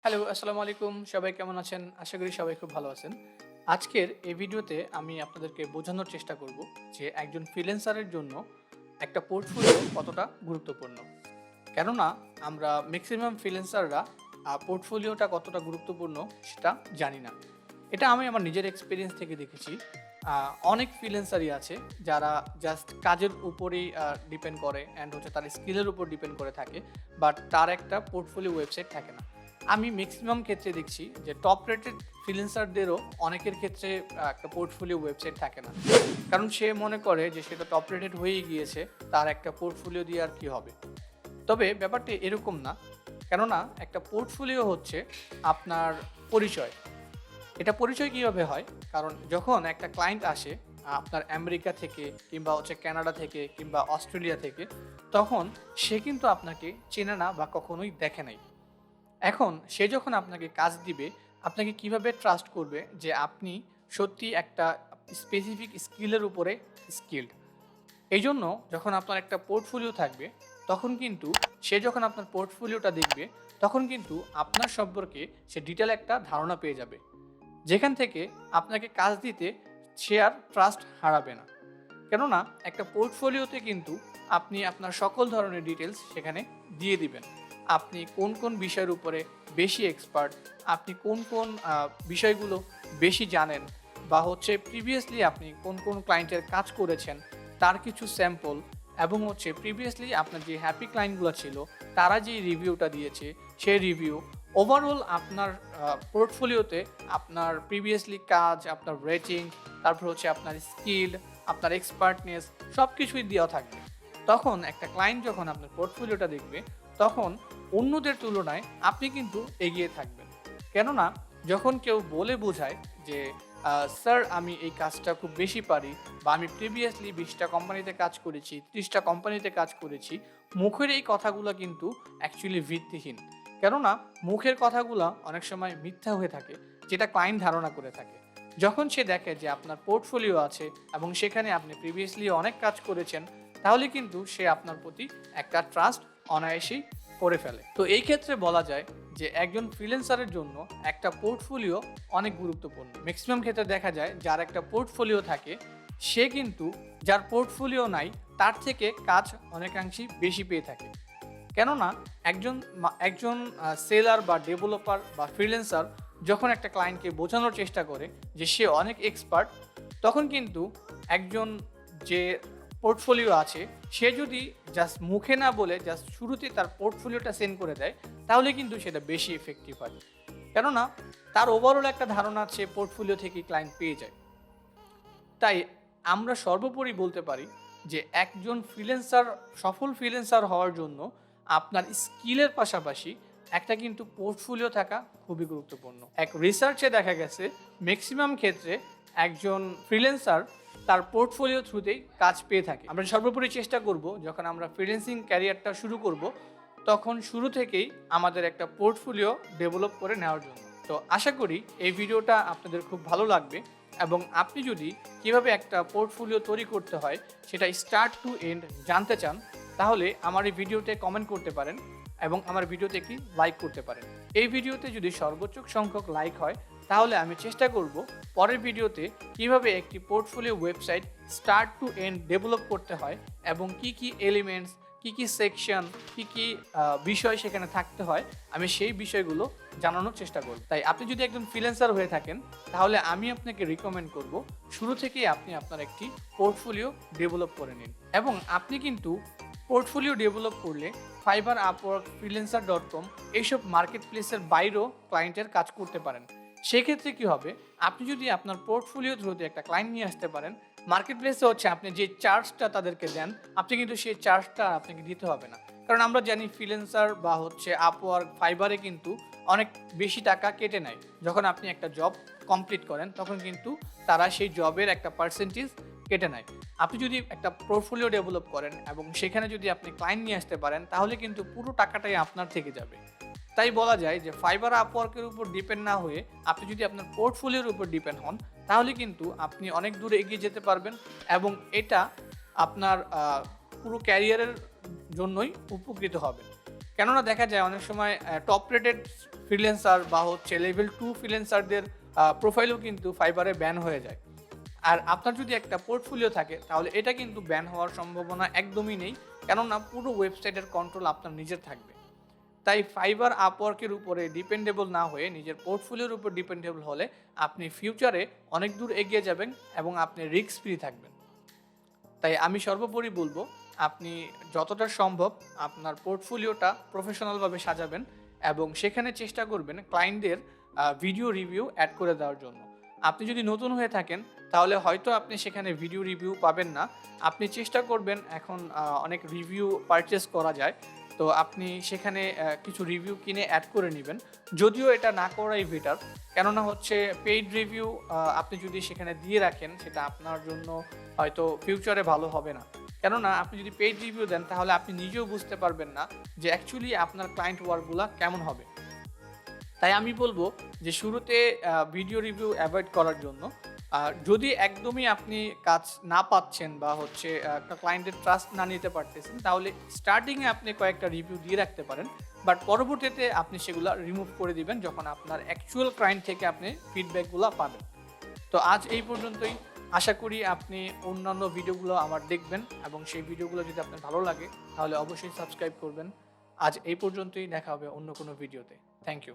Hello, আসসালামু আলাইকুম। সবাই কেমন আছেন? আশা করি সবাই খুব ভালো আছেন। আজকের এই ভিডিওতে আমি আপনাদেরকে বোঝানোর চেষ্টা করব যে একজন ফ্রিল্যান্সারের জন্য একটা পোর্টফোলিও কতটা গুরুত্বপূর্ণ। কেননা আমরা ম্যাক্সিমাম ফ্রিল্যান্সাররা পোর্টফোলিওটা কতটা গুরুত্বপূর্ণ সেটা জানি না। এটা আমি আমার নিজের এক্সপেরিয়েন্স থেকে দেখেছি। অনেক ফ্রিল্যান্সারই আছে যারা জাস্ট কাজের উপরেই ডিপেন্ড করে অ্যান্ড হচ্ছে তার স্কিলের উপর ডিপেন্ড করে থাকে। বাট তার একটা পোর্টফোলিও ওয়েবসাইট থাকে না। আমি ম্যাক্সিমাম ক্ষেত্রে দেখছি যে টপ রেটেড ফ্রিল্যান্সারদেরও অনেকের ক্ষেত্রে একটা পোর্টফোলিও ওয়েবসাইট থাকে না। কারণ সে মনে করে যে সেটা টপ রেটেড হয়েই গিয়েছে, তার একটা পোর্টফোলিও দিয়ে আর কি হবে। তবে ব্যাপারটা এরকম না। কেননা একটা পোর্টফোলিও হচ্ছে আপনার পরিচয়। এটা পরিচয় কীভাবে হয়? কারণ যখন একটা ক্লায়েন্ট আসে আপনার আমেরিকা থেকে কিংবা হচ্ছে কানাডা থেকে কিংবা অস্ট্রেলিয়া থেকে, তখন সে কিন্তু আপনাকে চেনে না বা কখনোই দেখে নাই। এখন সে যখন আপনাকে কাজ দিবে, আপনাকে কিভাবে ট্রাস্ট করবে যে আপনি সত্যি একটা স্পেসিফিক স্কিলের উপরে স্কিলড। এইজন্য যখন আপনার একটা পোর্টফোলিও থাকবে, তখন কিন্তু সে যখন আপনার পোর্টফোলিওটা দেখবে, তখন কিন্তু আপনার সম্পর্কে সে ডিটেল একটা ধারণা পেয়ে যাবে। যেখান থেকে আপনাকে কাজ দিতে সে আর ট্রাস্ট হারাবে না। কেননা একটা পোর্টফোলিওতে কিন্তু আপনি আপনার সকল ধরনের ডিটেলস সেখানে দিয়ে দিবেন। আপনি কোন কোন বিষয়ের উপরে বেশি এক্সপার্ট, আপনি কোন কোন বিষয়গুলো বেশি জানেন, বা হচ্ছে প্রিভিয়াসলি আপনি কোন কোন ক্লায়েন্টের কাজ করেছেন তার কিছু স্যাম্পল, এবং হচ্ছে প্রিভিয়াসলি আপনার যে হ্যাপি ক্লায়েন্টগুলো ছিল তারা যে রিভিউটা দিয়েছে সেই রিভিউ, ওভারঅল আপনার পোর্টফোলিওতে আপনার প্রিভিয়াসলি কাজ, আপনার রেটিং, তারপর হচ্ছে আপনার স্কিল, আপনার এক্সপার্টনেস সব কিছুই দেওয়া থাকবে। তখন একটা ক্লায়েন্ট যখন আপনার পোর্টফোলিওটা দেখবে, তখন অন্যদের তুলনায় আপনি কিন্তু এগিয়ে থাকবেন। কেননা যখন কেউ বলে বোঝায় যে স্যার আমি এই কাজটা খুব বেশি পারি, বা আমি প্রিভিয়াসলি 20টা কোম্পানিতে কাজ করেছি, 30টা কোম্পানিতে কাজ করেছি, মুখের এই কথাগুলো কিন্তু অ্যাকচুয়ালি ভিত্তিহীন। কেননা মুখের কথাগুলো অনেক সময় মিথ্যা হয়ে থাকে, যেটা ক্লায়েন্ট ধারণা করে থাকে। যখন সে দেখে যে আপনার পোর্টফোলিও আছে এবং সেখানে আপনি প্রিভিয়াসলি অনেক কাজ করেছেন, তাহলে কিন্তু সে আপনার প্রতি একটা ট্রাস্ট অনায়াসেই করে ফেলে। তো এই ক্ষেত্রে বলা যায় যে একজন ফ্রিল্যান্সারের জন্য একটা পোর্টফোলিও অনেক গুরুত্বপূর্ণ। ম্যাক্সিমাম ক্ষেত্রে দেখা যায় যার একটা পোর্টফোলিও থাকে, সে কিন্তু যার পোর্টফোলিও নাই তার থেকে কাজ অনেকাংশেই বেশি পেয়ে থাকে। কেননা একজন একজন সেলার বা ডেভেলপার বা ফ্রিল্যান্সার যখন একটা ক্লায়েন্টকে বোঝানোর চেষ্টা করে যে সে অনেক এক্সপার্ট, তখন কিন্তু একজন যে পোর্টফোলিও আছে সে যদি জাস্ট মুখে না বলে জাস্ট শুরুতে তার পোর্টফোলিওটা সেন্ড করে দেয়, তাহলে কিন্তু সেটা বেশি এফেক্টিভ হয়। কেননা তার ওভারঅল একটা ধারণা আছে পোর্টফোলিও থেকে ক্লায়েন্ট পেয়ে যায়। তাই আমরা সর্বোপরি বলতে পারি যে একজন ফ্রিল্যান্সার, সফল ফ্রিল্যান্সার হওয়ার জন্য আপনার স্কিলের পাশাপাশি একটা কিন্তু পোর্টফোলিও থাকা খুবই গুরুত্বপূর্ণ। এক রিসার্চে দেখা গেছে ম্যাক্সিমাম ক্ষেত্রে একজন ফ্রিল্যান্সার তার পোর্টফোলিও থ্রুতেই কাজ পেয়ে থাকে। আমরা সর্বোপরি চেষ্টা করব যখন আমরা ফ্রিল্যান্সিং ক্যারিয়ারটা শুরু করব, তখন শুরু থেকেই আমাদের একটা পোর্টফোলিও ডেভেলপ করে নেওয়ার জন্য। তো আশা করি এই ভিডিওটা আপনাদের খুব ভালো লাগবে, এবং আপনি যদি কিভাবে একটা পোর্টফোলিও তৈরি করতে হয় সেটা স্টার্ট টু এন্ড জানতে চান, তাহলে আমার এই ভিডিওতে কমেন্ট করতে পারেন এবং আমার ভিডিওতে একটি লাইক করতে পারেন। এই ভিডিওতে যদি সর্বোচ্চ সংখ্যক লাইক হয়, তাহলে আমি চেষ্টা করব পরের ভিডিওতে কিভাবে একটি portfolio website start to end develop করতে হয়, এবং কি কি এলিমেন্টস, কি কি সেকশন, কি কি বিষয় সেখানে থাকতে হয়, আমি সেই বিষয়গুলো জানানোর চেষ্টা করব। তাই আপনি যদি একজন ফ্রিল্যান্সার হয়ে থাকেন, তাহলে আমি আপনাকে রিকমেন্ড করব শুরু থেকেই আপনি আপনার একটি পোর্টফোলিও ডেভেলপ করে নিন। এবং আপনি কিন্তু পোর্টফোলিও ডেভেলপ করলে ফাইবার, আপওয়ার্ক, ফ্রিল্যান্সার.com এইসব মার্কেট প্লেসের বাইরেও ক্লায়েন্টের কাজ করতে পারেন। সেক্ষেত্রে কি হবে, আপনি যদি আপনার পোর্টফোলিও থ্রুতে একটা ক্লায়েন্ট নিয়ে আসতে পারেন, মার্কেট প্লেসে হচ্ছে আপনি যে চার্জটা তাদেরকে দেন, আপনি কিন্তু সেই চার্জটা আপনাকে দিতে হবে না। কারণ আমরা জানি ফ্রিল্যান্সার বা হচ্ছে আপওয়ার্ক, ফাইবারে কিন্তু অনেক বেশি টাকা কেটে নেয়। যখন আপনি একটা জব কমপ্লিট করেন, তখন কিন্তু তারা সেই জবের একটা পার্সেন্টেজ কেটে নেয়। আপনি যদি একটা পোর্টফোলিও ডেভেলপ করেন এবং সেখানে যদি আপনি ক্লায়েন্ট নিয়ে আসতে পারেন, তাহলে কিন্তু পুরো টাকাটাই আপনার থেকে যাবে। তাই বলা যায় যে ফাইবার, আপওয়ার্কের উপর ডিপেন্ড না হয়ে আপনি যদি আপনার পোর্টফোলিওর উপর ডিপেন্ড হন, তাহলে কিন্তু আপনি অনেক দূরে এগিয়ে যেতে পারবেন, এবং এটা আপনার পুরো ক্যারিয়ারের জন্যই উপকৃত হবেন। কেননা দেখা যায় অনেক সময় টপ রেটেড ফ্রিল্যান্সার বা হচ্ছে লেভেল 2 ফ্রিল্যান্সারদের প্রোফাইলও কিন্তু ফাইবারে ব্যান হয়ে যায়। আর আপনার যদি একটা পোর্টফোলিও থাকে তাহলে এটা কিন্তু ব্যান হওয়ার সম্ভাবনা একদমই নেই, কেননা পুরো ওয়েবসাইটের কন্ট্রোল আপনার নিজের থাকবে। তাই ফাইবার আপওয়ার্কের উপরে ডিপেন্ডেবল না হয়ে নিজের পোর্টফোলিওর উপর ডিপেন্ডেবল হলে আপনি ফিউচারে অনেক দূর এগিয়ে যাবেন এবং আপনি রিস্ক ফ্রি থাকবেন। তাই আমি সর্বোপরি বলবো, আপনি যতটা সম্ভব আপনার পোর্টফোলিওটা প্রফেশনালভাবে সাজাবেন এবং সেখানে চেষ্টা করবেন ক্লায়েন্টদের ভিডিও রিভিউ অ্যাড করে দেওয়ার জন্য। আপনি যদি নতুন হয়ে থাকেন তাহলে হয়তো আপনি সেখানে ভিডিও রিভিউ পাবেন না। আপনি চেষ্টা করবেন, এখন অনেক রিভিউ পারচেস করা যায়, তো আপনি সেখানে কিছু রিভিউ কিনে অ্যাড করে নেবেন। যদিও এটা না করাই বেটার, কেননা হচ্ছে পেইড রিভিউ আপনি যদি সেখানে দিয়ে রাখেন সেটা আপনার জন্য হয়তো ফিউচারে ভালো হবে না। কেননা আপনি যদি পেইড রিভিউ দেন তাহলে আপনি নিজেও বুঝতে পারবেন না যে অ্যাকচুয়ালি আপনার ক্লায়েন্ট ওয়ার্কগুলো কেমন হবে। তাই আমি বলবো যে শুরুতে ভিডিও রিভিউ অ্যাভয়েড করার জন্য, যদি একদমই আপনি কাজ না পাচ্ছেন বা হচ্ছে ক্লায়েন্টের ট্রাস্ট না নিতে পারতেছেন, তাহলে স্টার্টিংয়ে আপনি কয়েকটা রিভিউ দিয়ে রাখতে পারেন, বাট পরবর্তীতে আপনি সেগুলো রিমুভ করে দিবেন যখন আপনার অ্যাকচুয়াল ক্লায়েন্ট থেকে আপনি ফিডব্যাকগুলো পাবেন। তো আজ এই পর্যন্তই। আশা করি আপনি অন্যান্য ভিডিওগুলো আমার দেখবেন এবং সেই ভিডিওগুলো যদি আপনার ভালো লাগে তাহলে অবশ্যই সাবস্ক্রাইব করবেন। আজ এই পর্যন্তই, দেখা হবে অন্য কোনো ভিডিওতে। Thank you.